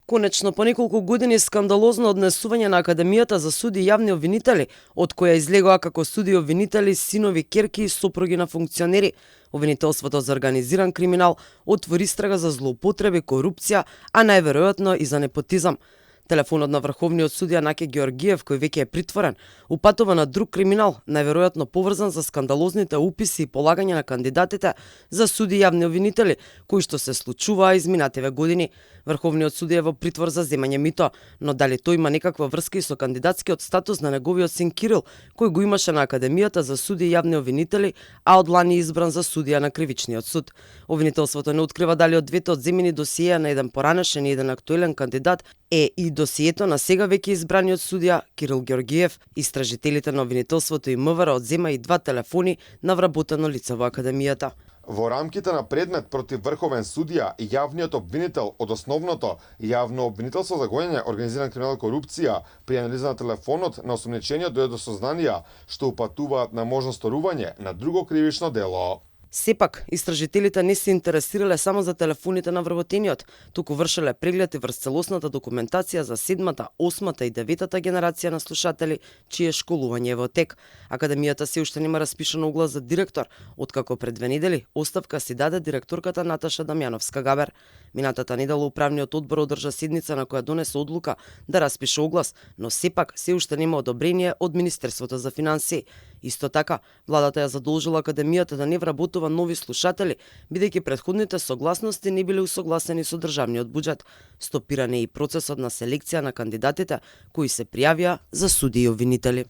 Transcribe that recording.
Конечно, по неколку години скандалозно однесување на Академијата за суди и јавни обвинители, од која излегоа како суди и обвинители синови, ќерки и сопруги на функционери. Обвинителството за организиран криминал отвори истрага за злоупотреби, корупција, а најверојатно и за непотизам. Телефонот на врховниот судија Наке Георгиев, кој веќе е притворен, упатува на друг криминал, најверојатно поврзан за скандалозните уписи и полагање на кандидатите за суди и јавни обвинители, кои што се случуваа изминативе години. Врховниот судија е во притвор за земање мито, но дали тој има некаква врска и со кандидатскиот статус на неговиот син Кирил, кој го имаше на Академијата за суди и јавни обвинители, а од лани избран за судија на Кривичниот суд. Обвинителството не открива дали од двете одземени досиеа на еден поранешен и еден актуелен кандидат е и досието на сега веќе избраниот судија Кирил Георгиев. Истражителите на обвинителството и МВР одзема и 2 телефони на вработено лице во Академијата. Во рамките на предмет против врховен судија и јавниот обвинител од основното јавно обвинителство за гоњење организиран криминал и корупција, при анализа на телефонот на осумничениот дојде до сознанија што упатуваат на можно сторување на друго кривично дело. Сепак, истражителите не се интересирале само за телефоните на вработениот, туку вршеле преглед и врз целосната документација за 7-та, 8-та и 9-та генерација на слушатели, чие школување е во тек. Академијата се уште нема распишан оглас за директор, откако пред 2 недели оставка си даде директорката Наташа Дамјановска-Габер. Минатата недела управниот одбор одржа седница на која донесе одлука да распише оглас, но сепак се уште нема одобрение од Министерството за финансии. Исто така, владата ја задолжила Академијата да не вработува нови слушатели, бидејќи претходните согласности не биле усогласени со државниот буџет. Стопиран е и процесот на селекција на кандидатите кои се пријавија за суди и обвинители.